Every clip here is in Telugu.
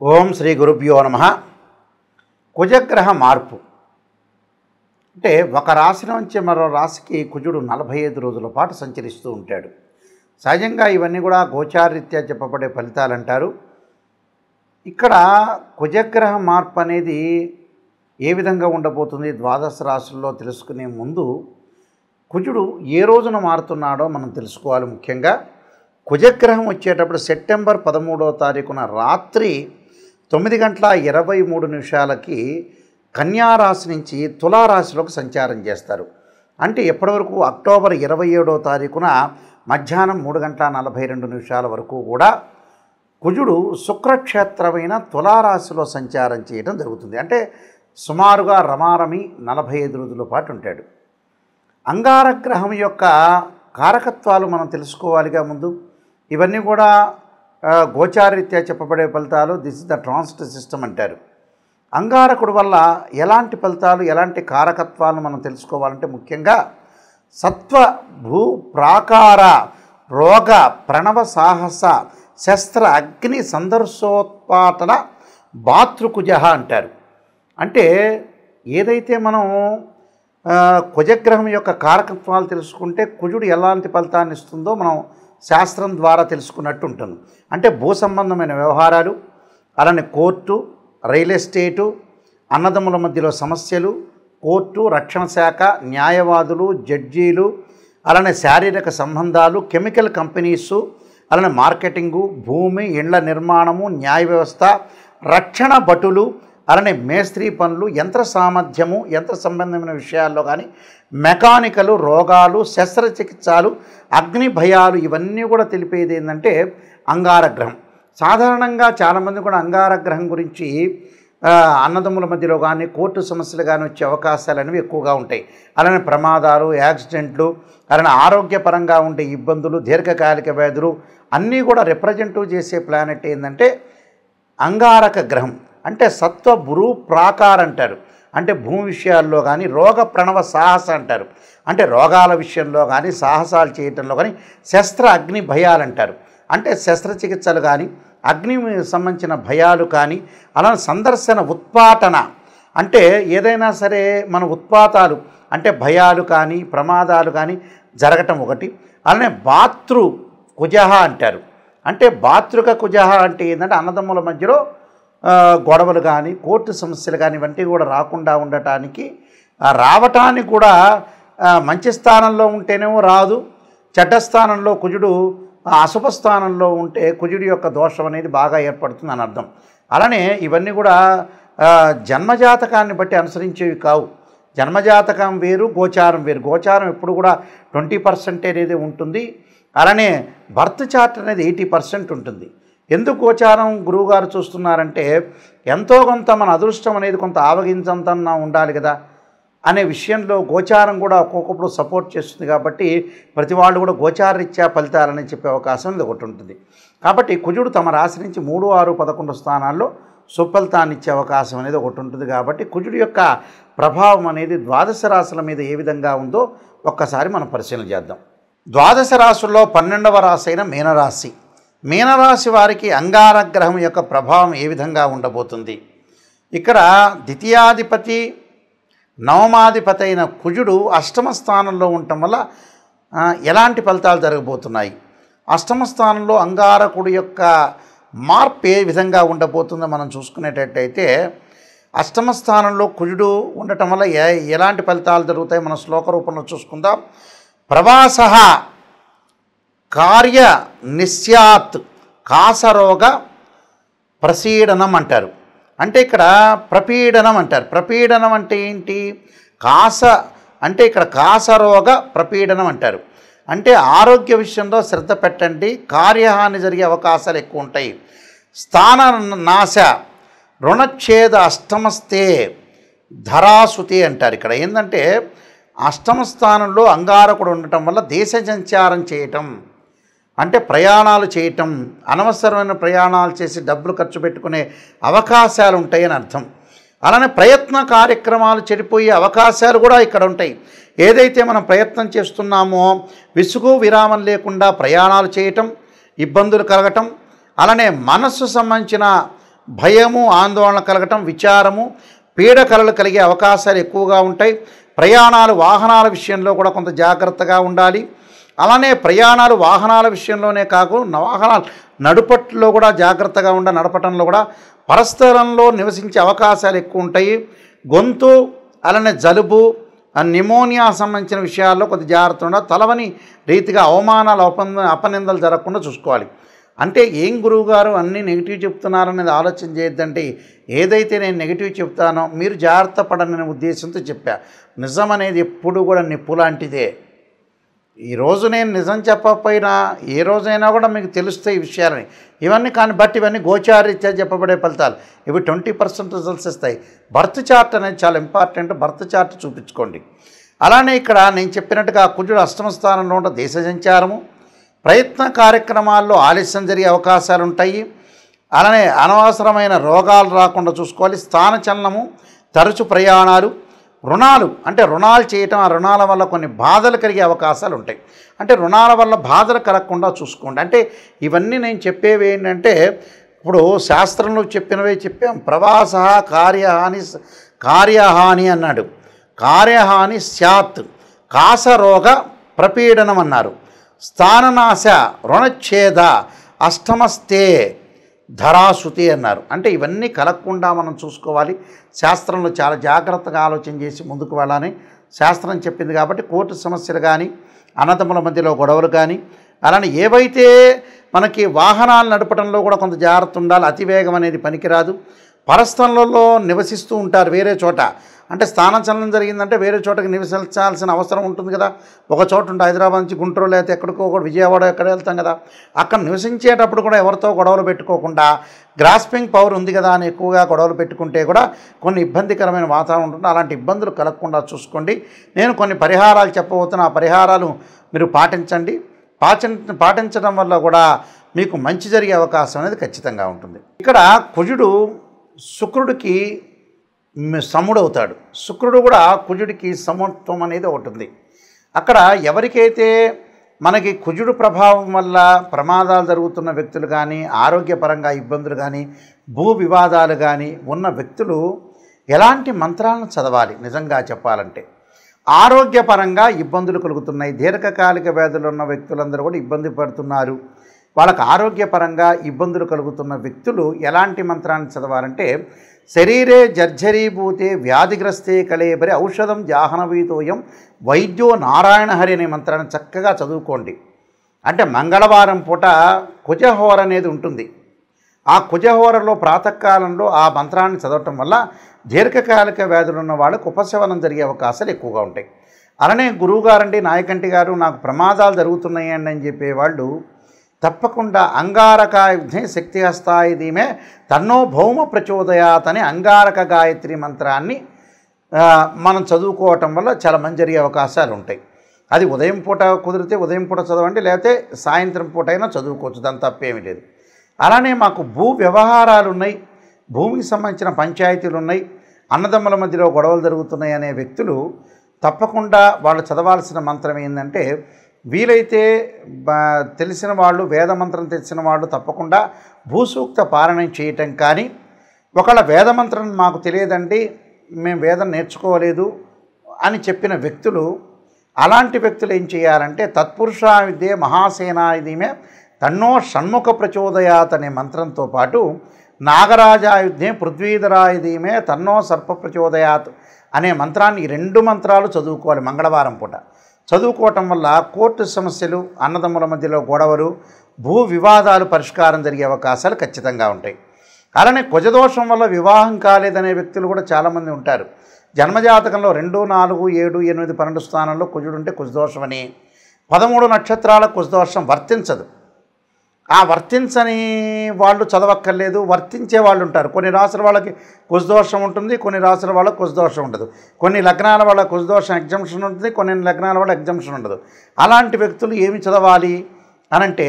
ఓం శ్రీ గురుభ్యో నమః. కుజగ్రహ మార్పు అంటే ఒక రాశి నుంచి మరో రాశికి కుజుడు 45 రోజుల పాటు సంచరిస్తూ ఉంటాడు. సహజంగా ఇవన్నీ కూడా గోచారరీత్యా చెప్పబడే ఫలితాలు అంటారు. ఇక్కడ కుజగ్రహ మార్పు అనేది ఏ విధంగా ఉండబోతుంది ద్వాదశ రాశుల్లో తెలుసుకునే ముందు కుజుడు ఏ రోజున మారుతున్నాడో మనం తెలుసుకోవాలి. ముఖ్యంగా కుజగ్రహం వచ్చేటప్పుడు సెప్టెంబర్ 13వ తారీఖున రాత్రి 9:23 కన్యారాశి నుంచి తులారాశిలోకి సంచారం చేస్తారు. అంటే ఎప్పటివరకు అక్టోబర్ 27వ తారీఖున మధ్యాహ్నం 3:42 వరకు కూడా కుజుడు శుక్రక్షేత్రమైన తులారాశిలో సంచారం చేయడం జరుగుతుంది. అంటే సుమారుగా రమారమి 45 రోజుల పాటు ఉంటాడు. అంగారగ్రహం యొక్క కారకత్వాలు మనం తెలుసుకోవాలిగా ముందు. ఇవన్నీ కూడా గోచారరీత్యా చెప్పబడే ఫలితాలు. This is the transit system అంటారు. అంగారకుడు వల్ల ఎలాంటి ఫలితాలు, ఎలాంటి కారకత్వాలను మనం తెలుసుకోవాలంటే ముఖ్యంగా సత్వ భూ ప్రాకార రోగ ప్రణవ సాహస శస్త్ర అగ్ని సందర్శోత్పాటన భాతృకుజ అంటారు. అంటే ఏదైతే మనం కుజగ్రహం యొక్క కారకత్వాలు తెలుసుకుంటే కుజుడు ఎలాంటి ఫలితాన్ని ఇస్తుందో మనం శాస్త్రం ద్వారా తెలుసుకున్నట్టు ఉంటుంది. అంటే భూ సంబంధమైన వ్యవహారాలు, అలానే కోర్టు, రియల్ ఎస్టేటు, అన్నదమ్ముల మధ్యలో సమస్యలు, కోర్టు, రక్షణ శాఖ, న్యాయవాదులు, జడ్జీలు, అలానే శారీరక సంబంధాలు, కెమికల్ కంపెనీసు, అలానే మార్కెటింగు, భూమి, ఇండ్ల నిర్మాణము, న్యాయ వ్యవస్థ, రక్షణ భటులు, అలానే మేస్త్రీ పనులు, యంత్ర సామర్థ్యము, యంత్ర సంబంధమైన విషయాల్లో కానీ మెకానికలు, రోగాలు, శస్త్రచికిత్సలు, అగ్ని భయాలు, ఇవన్నీ కూడా తెలిపేది ఏంటంటే అంగారగ్రహం. సాధారణంగా చాలామంది కూడా అంగారగ్రహం గురించి అన్నదమ్ముల మధ్యలో కానీ కోర్టు సమస్యలు కానీ వచ్చే అవకాశాలు అనేవి ఎక్కువగా ఉంటాయి. అలానే ప్రమాదాలు, యాక్సిడెంట్లు, అలానే ఆరోగ్యపరంగా ఉండే ఇబ్బందులు, దీర్ఘకాలిక వ్యాధులు అన్నీ కూడా రిప్రజెంటివ్ చేసే ప్లానెట్ ఏంటంటే అంగారక గ్రహం. అంటే సత్వ భూ ప్రాకార అంటారు. అంటే భూమి విషయాల్లో కానీ రోగ ప్రణవ సాహస అంటారు. అంటే రోగాల విషయంలో కానీ సాహసాలు చేయటంలో కానీ శస్త్ర అగ్ని భయాలు అంటారు. అంటే శస్త్రచికిత్సలు కానీ అగ్ని సంబంధించిన భయాలు కానీ అలానే సందర్శన ఉత్పాటన అంటే ఏదైనా సరే మన ఉత్పాతాలు అంటే భయాలు కానీ ప్రమాదాలు కానీ జరగటం ఒకటి. అలానే భాతృ కుజహ అంటారు. అంటే భాతృక కుజహ అంటే ఏంటంటే అన్నదమ్ముల మధ్యలో గొడవలు కానీ కోర్టు సమస్యలు కానీ ఇవన్నీ కూడా రాకుండా ఉండటానికి రావటానికి కూడా మంచి స్థానంలో ఉంటేనేమో రాదు, చెడ్డ స్థానంలో కుజుడు అశుభ స్థానంలో ఉంటే కుజుడి యొక్క దోషం అనేది బాగా ఏర్పడుతుంది అని అర్థం. అలానే ఇవన్నీ కూడా జన్మజాతకాన్ని బట్టి అనుసరించేవి కావు. జన్మజాతకం వేరు, గోచారం వేరు. గోచారం ఎప్పుడు కూడా 20% అనేది ఉంటుంది. అలానే బర్త్ చార్ట్ అనేది 80% ఉంటుంది. ఎందుకు గోచారం గురువుగారు చూస్తున్నారంటే ఎంతో కొంత మన అదృష్టం అనేది కొంత ఆవగించంతన్నా ఉండాలి కదా అనే విషయంలో గోచారం కూడా ఒక్కొక్కప్పుడు సపోర్ట్ చేస్తుంది. కాబట్టి ప్రతి వాళ్ళు కూడా గోచారరీత్యా ఫలితాలని చెప్పే అవకాశం ఇది ఒకటి ఉంటుంది. కాబట్టి కుజుడు తమ రాశి నుంచి 3, 6, 11 స్థానాల్లో సుఫలితాన్ని ఇచ్చే అవకాశం అనేది ఒకటి ఉంటుంది. కాబట్టి కుజుడు యొక్క ప్రభావం అనేది ద్వాదశ రాశుల మీద ఏ విధంగా ఉందో ఒక్కసారి మనం పరిశీలన చేద్దాం. ద్వాదశ రాశుల్లో 12వ రాశి అయిన మీనరాశి. మీనరాశి వారికి అంగారగ్రహం యొక్క ప్రభావం ఏ విధంగా ఉండబోతుంది? ఇక్కడ ద్వితీయాధిపతి నవమాధిపతి అయిన కుజుడు అష్టమ స్థానంలో ఉండటం వల్ల ఎలాంటి ఫలితాలు జరగబోతున్నాయి? అష్టమ స్థానంలో అంగారకుడు యొక్క మార్పు ఏ విధంగా ఉండబోతుందో మనం చూసుకునేటట్టయితే అష్టమ స్థానంలో కుజుడు ఉండటం వల్ల ఎలాంటి ఫలితాలు జరుగుతాయి మనం శ్లోక రూపంలో చూసుకుందాం. ప్రవాస కార్య నిస్యాత్ కాసరోగ ప్రసీడనం అంటారు. అంటే ఇక్కడ ప్రపీడనం అంటారు. ప్రపీడనం అంటే ఏంటి? అంటే ఇక్కడ కాసరోగ ప్రపీడనం అంటారు. అంటే ఆరోగ్య విషయంలో శ్రద్ధ పెట్టండి, కార్యహాని జరిగే అవకాశాలు ఎక్కువ ఉంటాయి. స్థాన నాశ రుణఛేద అష్టమస్తే ధరాసుతే అంటారు. ఇక్కడ ఏంటంటే అష్టమ స్థానంలో అంగారకుడు ఉండటం వల్ల దేశ సంచారం చేయటం అంటే ప్రయాణాలు చేయటం, అనవసరమైన ప్రయాణాలు చేసి డబ్బులు ఖర్చు పెట్టుకునే అవకాశాలు ఉంటాయని అర్థం. అలానే ప్రయత్న కార్యక్రమాలు చెడిపోయే అవకాశాలు కూడా ఇక్కడ ఉంటాయి. ఏదైతే మనం ప్రయత్నం చేస్తున్నామో విసుగు విరామం లేకుండా ప్రయాణాలు చేయటం, ఇబ్బందులు కలగటం, అలానే మనస్సు సంబంధించిన భయము, ఆందోళన కలగటం, విచారము, పీడకలలు కలిగే అవకాశాలు ఎక్కువగా ఉంటాయి. ప్రయాణాలు, వాహనాల విషయంలో కూడా కొంత జాగ్రత్తగా ఉండాలి. అలానే ప్రయాణాలు, వాహనాల విషయంలోనే కాకుండా వాహనాలు నడుపట్లో కూడా జాగ్రత్తగా నడపటంలో కూడా పరస్థలంలో నివసించే అవకాశాలు ఎక్కువ ఉంటాయి. గొంతు, అలానే జలుబు, నిమోనియా సంబంధించిన విషయాల్లో కొద్ది జాగ్రత్త ఉండాలి. తలవని రీతిగా అవమానాలు, అపనిందలు జరగకుండా చూసుకోవాలి. అంటే ఏం గురువుగారు అన్నీ నెగిటివ్ చెప్తున్నారనేది ఆలోచన చేయొద్దంటే, ఏదైతే నేను నెగిటివ్ చెప్తానో మీరు జాగ్రత్త పడననే ఉద్దేశంతో చెప్పా. నిజం అనేది ఎప్పుడు కూడా నిప్పు లాంటిదే. ఈరోజు నేను నిజం చెప్పకపోయినా ఏ రోజైనా కూడా మీకు తెలుస్తాయి ఈ విషయాలని. ఇవన్నీ కానీ బట్టి ఇవన్నీ గోచారీత్యా చెప్పబడే ఫలితాలు. ఇవి 20% రిజల్ట్స్ ఇస్తాయి. బర్త్ చార్ట్ అనేది చాలా ఇంపార్టెంట్. Birth chart చూపించుకోండి. అలానే ఇక్కడ నేను చెప్పినట్టుగా కుజుడు అష్టమ స్థానంలో ఉన్న దేశ సంచారము, ప్రయత్న కార్యక్రమాల్లో ఆలస్యం జరిగే అవకాశాలు ఉంటాయి. అలానే అనవసరమైన రోగాలు రాకుండా చూసుకోవాలి. స్థానచలనము, తరచు ప్రయాణాలు, రుణాలు అంటే రుణాలు చేయటం, ఆ రుణాల వల్ల కొన్ని బాధలు కలిగే అవకాశాలు ఉంటాయి. అంటే రుణాల వల్ల బాధలు కలగకుండా చూసుకోండి. అంటే ఇవన్నీ నేను చెప్పేవి ఏంటంటే, ఇప్పుడు శాస్త్రంలో చెప్పినవే చెప్పాం. ప్రవాస కార్యహాని అన్నాడు. కార్యహాని స్యాత్, కాసరోగ ప్రపీడనం అన్నారు. స్థాననాశ, రుణఛేద, అష్టమస్తే ధరాశుతి అన్నారు. అంటే ఇవన్నీ కలగకుండా మనం చూసుకోవాలి. శాస్త్రంలో చాలా జాగ్రత్తగా ఆలోచన చేసి ముందుకు వెళ్ళాలని శాస్త్రం చెప్పింది. కాబట్టి కోర్టు సమస్యలు కానీ, అన్నదమ్ముల మధ్యలో గొడవలు కానీ, అలానే ఏవైతే మనకి వాహనాలు నడపడంలో కూడా కొంత జాగ్రత్త ఉండాలి. అతివేగం అనేది పనికిరాదు. పరస్థలంలో నివసిస్తూ ఉంటారు వేరే చోట. అంటే స్థానచలనం జరిగిందంటే వేరే చోటకి నివసించాల్సిన అవసరం ఉంటుంది కదా. ఒక చోట ఉంటే హైదరాబాద్ నుంచి గుంటూరు లేకపోతే ఎక్కడికో కూడా విజయవాడ ఎక్కడ వెళ్తాం కదా. అక్కడ నివసించేటప్పుడు కూడా ఎవరితో గొడవలు పెట్టుకోకుండా, గ్రాస్పింగ్ పవర్ ఉంది కదా అని ఎక్కువగా గొడవలు పెట్టుకుంటే కూడా కొన్ని ఇబ్బందికరమైన వాతావరణం ఉంటుంది. అలాంటి ఇబ్బందులు కలగకుండా చూసుకోండి. నేను కొన్ని పరిహారాలు చెప్పబోతున్నా. ఆ పరిహారాలు మీరు పాటించండి. పాటించడం వల్ల కూడా మీకు మంచి జరిగే అవకాశం అనేది ఖచ్చితంగా ఉంటుంది. ఇక్కడ కుజుడు శుక్రుడికి సముడవుతాడు. శుక్రుడు కూడా కుజుడికి సమత్వం అనేది ఒకటి ఉంది. అక్కడ ఎవరికైతే మనకి కుజుడు ప్రభావం వల్ల ప్రమాదాలు జరుగుతున్న వ్యక్తులు కానీ, ఆరోగ్యపరంగా ఇబ్బందులు కానీ, భూ వివాదాలు కానీ ఉన్న వ్యక్తులు ఎలాంటి మంత్రాలను చదవాలి నిజంగా చెప్పాలంటే? ఆరోగ్యపరంగా ఇబ్బందులు కలుగుతున్నాయి. దీర్ఘకాలిక వ్యాధులు ఉన్న వ్యక్తులందరూ కూడా ఇబ్బంది పడుతున్నారు. వాళ్ళకు ఆరోగ్యపరంగా ఇబ్బందులు కలుగుతున్న వ్యక్తులు ఎలాంటి మంత్రాన్ని చదవాలంటే, శరీరే జర్జరీభూతే వ్యాధిగ్రస్తే కళేబరి ఔషధం జాహ్నవీతోయం వైద్యో నారాయణ హరి అనే మంత్రాన్ని చక్కగా చదువుకోండి. అంటే మంగళవారం పూట కుజహోర అనేది ఉంటుంది. ఆ కుజహోరలో ప్రాతకాలంలో ఆ మంత్రాన్ని చదవటం వల్ల దీర్ఘకాలిక వ్యాధులు ఉన్న వాళ్ళకు ఉపశమనం జరిగే అవకాశాలు ఎక్కువగా ఉంటాయి. అలానే గురువుగారండి, నాయకంటి గారు, నాకు ప్రమాదాలు జరుగుతున్నాయండి అని చెప్పేవాళ్ళు తప్పకుండా అంగారకాయుధే శక్తి హస్తాయి ధీమే తన్నో భౌమ ప్రచోదయాత్ అనే అంగారక గాయత్రి మంత్రాన్ని మనం చదువుకోవటం వల్ల చాలా మంచి జరిగే అవకాశాలు ఉంటాయి. అది ఉదయం పూట కుదిరితే ఉదయం పూట చదవండి, లేకపోతే సాయంత్రం పూట అయినా చదువుకోవచ్చు. దాని తప్పేమీ లేదు. అలానే మాకు భూ వ్యవహారాలు ఉన్నాయి, భూమికి సంబంధించిన పంచాయతీలు ఉన్నాయి, అన్నదమ్ముల మధ్యలో గొడవలు జరుగుతున్నాయి అనే వ్యక్తులు తప్పకుండా వాళ్ళు చదవాల్సిన మంత్రం ఏంటంటే, వీలైతే తెలిసిన వాళ్ళు, వేదమంత్రం తెలిసిన వాళ్ళు తప్పకుండా భూసూక్త పారాయణం చేయటం కానీ, ఒకవేళ వేదమంత్రం మాకు తెలియదండి, మేము వేదం నేర్చుకోలేదు అని చెప్పిన వ్యక్తులు, అలాంటి వ్యక్తులు ఏం చేయాలంటే తత్పురుషా విద్యే మహాసేనాయుధీమే తన్నో షణ్ముఖ ప్రచోదయాత్ అనే మంత్రంతో పాటు నాగరాజాయుధే పృథ్వీధరాయుధీమే తన్నో సర్ప ప్రచోదయాత్ అనే మంత్రాన్ని, ఈ 2 మంత్రాలు చదువుకోవాలి మంగళవారం పూట. చదువుకోవటం వల్ల కోర్టు సమస్యలు, అన్నదమ్ముల మధ్యలో గొడవలు, భూ వివాదాలు పరిష్కారం జరిగే అవకాశాలు ఖచ్చితంగా ఉంటాయి. అలానే కుజదోషం వల్ల వివాహం కాలేదనే వ్యక్తులు కూడా చాలామంది ఉంటారు. జన్మజాతకంలో 2, 4, 7, 8, 12 స్థానంలో కుజుడు ఉంటే కుజదోషం అని, 13 నక్షత్రాల కుజదోషం వర్తించదు. ఆ వర్తించని వాళ్ళు చదవక్కర్లేదు, వర్తించే వాళ్ళు ఉంటారు. కొన్ని రాసుల వాళ్ళకి కుజదోషం ఉంటుంది, కొన్ని రాసుల వాళ్ళకి కుజదోషం ఉండదు. కొన్ని లగ్నాల వాళ్ళ కుజదోషం ఎగ్జంప్షన్ ఉంటుంది, కొన్ని లగ్నాల వాళ్ళ ఎగ్జంప్షన్ ఉండదు. అలాంటి వ్యక్తులు ఏమి చదవాలి అనంటే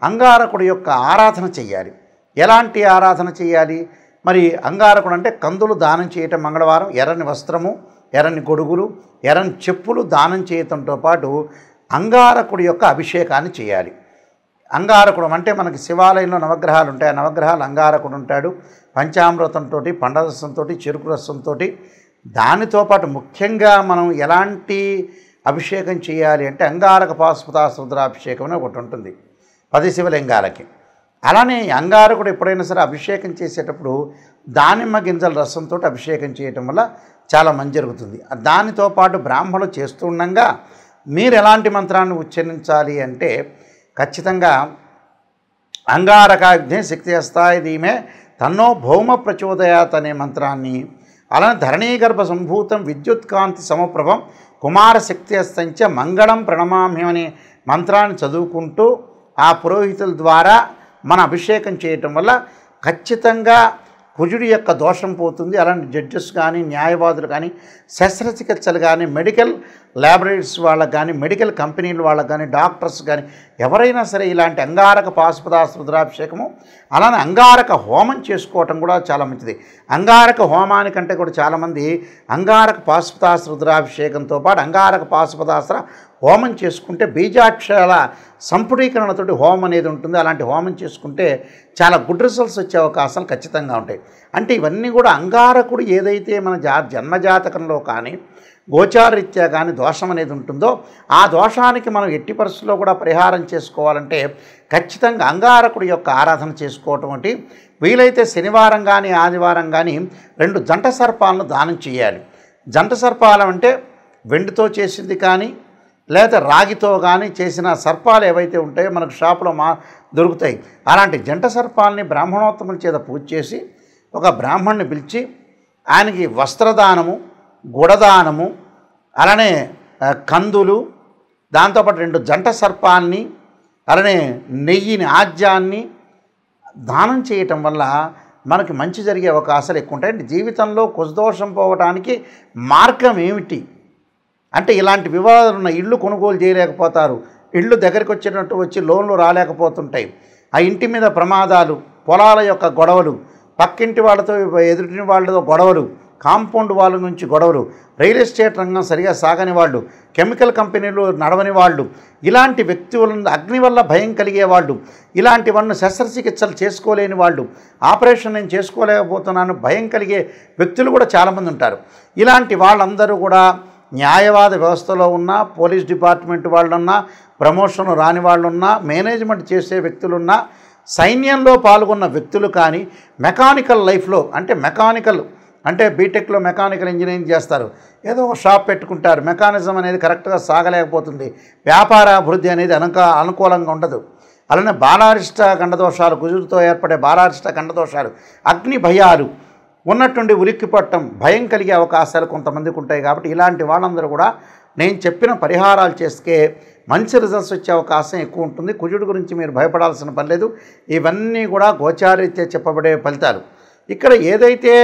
అంగారకుడి యొక్క ఆరాధన చేయాలి. ఎలాంటి ఆరాధన చేయాలి మరి? అంగారకుడు అంటే కందులు దానం చేయటం మంగళవారం, ఎర్రని వస్త్రము, ఎర్రని గొడుగులు, ఎర్రని చెప్పులు దానం చేయటంతో పాటు అంగారకుడి యొక్క అభిషేకాన్ని చేయాలి. అంగారకుడు అంటే మనకి శివాలయంలో నవగ్రహాలు ఉంటాయి. ఆ నవగ్రహాలు అంగారకుడు ఉంటాడు. పంచామృతంతో, పండరసంతో, చెరుకు రసంతో, దానితో పాటు ముఖ్యంగా మనం ఎలాంటి అభిషేకం చేయాలి అంటే అంగారక పాశుపతాస్త్ర రుద్రాభిషేకం అని ఒకటి ఉంటుంది 10 శివలింగాలకి. అలానే అంగారకుడు ఎప్పుడైనా సరే అభిషేకం చేసేటప్పుడు దానిమ్మ గింజల రసంతో అభిషేకం చేయటం వల్ల చాలా మంచి జరుగుతుంది. దానితో పాటు బ్రాహ్మణులు చేస్తుండగా మీరు ఎలాంటి మంత్రాన్ని ఉచ్చరించాలి అంటే ఖచ్చితంగా అంగారకాగ్ని శక్తి అస్తాయి ధీమే తన్నో భౌమ ప్రచోదయాత్ అనే మంత్రాన్ని, అలానే ధరణీగర్భ సంభూతం విద్యుత్కాంతి సమప్రభం కుమారశక్తి అస్తంచ మంగళం ప్రణమామ్యం అనే మంత్రాన్ని చదువుకుంటూ ఆ పురోహితుల ద్వారా మన అభిషేకం చేయటం వల్ల ఖచ్చితంగా కుజుడి యొక్క దోషం పోతుంది. అలాంటి జడ్జెస్ కానీ, న్యాయవాదులు కానీ, శస్త్రచికిత్సలు కానీ, మెడికల్ ల్యాబొరేటరీస్ వాళ్ళకి కానీ, మెడికల్ కంపెనీల వాళ్ళకి కానీ, డాక్టర్స్ కానీ ఎవరైనా సరే ఇలాంటి అంగారక పాశుపతాస్త్ర రుద్రాభిషేకము అలానే అంగారక హోమం చేసుకోవటం కూడా చాలా మంచిది. అంగారక హోమానికంటే కూడా చాలామంది అంగారక పాశుపతాస్త్ర రుద్రాభిషేకంతో పాటు అంగారక పాశుపతాస్త్ర హోమం చేసుకుంటే బీజాక్షరాల సంపుడీకరణతోటి హోమం అనేది ఉంటుంది. అలాంటి హోమం చేసుకుంటే చాలా గుడ్ రిజల్ట్స్ వచ్చే అవకాశాలు ఖచ్చితంగా ఉంటాయి. అంటే ఇవన్నీ కూడా అంగారకుడు ఏదైతే మన జన్మజాతకంలో కానీ గోచారరీత్యా కానీ దోషం అనేది ఉంటుందో ఆ దోషానికి మనం ఎట్టి పరిస్థితుల్లో కూడా పరిహారం చేసుకోవాలంటే ఖచ్చితంగా అంగారకుడి యొక్క ఆరాధన చేసుకోవటం అంటే వీలైతే శనివారం కానీ ఆదివారం కానీ 2 జంట సర్పాలను దానం చేయాలి. జంట సర్పాలు అంటే వెండితో చేసింది కానీ లేదా రాగితో కానీ చేసిన సర్పాలు ఏవైతే ఉంటాయో మనకు షాపులో దొరుకుతాయి. అలాంటి జంట సర్పాలని బ్రాహ్మణోత్తముల చేత పూజ చేసి ఒక బ్రాహ్మణ్ణి పిలిచి ఆయనకి వస్త్రదానము, గుడదానము, అలానే కందులు, దాంతోపాటు 2 జంట సర్పాన్ని, అలానే నెయ్యిని, ఆజ్యాన్ని దానం చేయటం వల్ల మనకి మంచి జరిగే అవకాశాలు ఎక్కువ ఉంటాయి. జీవితంలో కుజదోషం పోవడానికి మార్గం ఏమిటి అంటే ఇలాంటి వివాదాలు ఉన్న ఇళ్ళు కొనుగోలు చేయలేకపోతారు, ఇళ్ళు దగ్గరికి వచ్చేటట్టు వచ్చి లోన్లు రాలేకపోతుంటాయి, ఆ ఇంటి మీద ప్రమాదాలు, పొలాల యొక్క గొడవలు, పక్కింటి వాళ్ళతో ఎదుటి వాళ్ళతో గొడవలు, కాంపౌండ్ వాళ్ళ నుంచి గొడవలు, రియల్ ఎస్టేట్ రంగం సరిగా సాగని వాళ్ళు, కెమికల్ కంపెనీలు నడవని వాళ్ళు, ఇలాంటి వ్యక్తులను అగ్ని వల్ల భయం కలిగే వాళ్ళు, ఇలాంటివన్నీ శస్త్రచికిత్సలు చేసుకోలేని వాళ్ళు, ఆపరేషన్ నేను చేసుకోలేకపోతున్నాను భయం కలిగే వ్యక్తులు కూడా చాలామంది ఉంటారు. ఇలాంటి వాళ్ళందరూ కూడా న్యాయవాద వ్యవస్థలో ఉన్న, పోలీస్ డిపార్ట్మెంట్ వాళ్ళున్నా, ప్రమోషన్ రాని వాళ్ళున్నా, మేనేజ్మెంట్ చేసే వ్యక్తులున్నా, సైన్యంలో పాల్గొన్న వ్యక్తులు కానీ, మెకానికల్ లైఫ్లో అంటే బీటెక్లో మెకానికల్ ఇంజనీరింగ్ చేస్తారు, ఏదో ఒక షాప్ పెట్టుకుంటారు, మెకానిజం అనేది కరెక్ట్గా సాగలేకపోతుంది, వ్యాపారాభివృద్ధి అనేది అనుకూలంగా ఉండదు. అలానే బాలారిష్ట గండదోషాలు, కుజుడితో ఏర్పడే బాలారిష్ట గండదోషాలు, అగ్ని భయాలు ఉన్నట్టుండి ఉలిక్కిపట్టడం, భయం కలిగే అవకాశాలు కొంతమందికి ఉంటాయి. కాబట్టి ఇలాంటి వాళ్ళందరూ కూడా నేను చెప్పిన పరిహారాలు చేస్తే మంచి రిజల్ట్స్ వచ్చే అవకాశం ఎక్కువ ఉంటుంది. కుజుడు గురించి మీరు భయపడాల్సిన పని లేదు. ఇవన్నీ కూడా గోచారీత్యా చెప్పబడే ఫలితాలు. ఇక్కడ ఏదైతే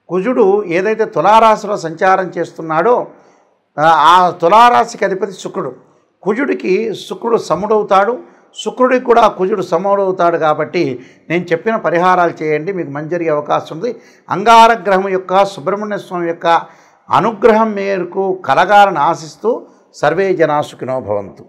కుజుడు ఏదైతే తులారాశిలో సంచారం చేస్తున్నాడో ఆ తులారాశికి అధిపతి శుక్రుడు. కుజుడికి శుక్రుడు సముడవుతాడు, శుక్రుడికి కూడా కుజుడు సమవుతాడు. కాబట్టి నేను చెప్పిన పరిహారాలు చేయండి, మీకు మంచి జరిగే అవకాశం ఉంది. అంగారగ్రహం యొక్క సుబ్రహ్మణ్య స్వామి యొక్క అనుగ్రహం మేరకు కలగాలని ఆశిస్తూ సర్వే జనా సుఖినో భవంతు.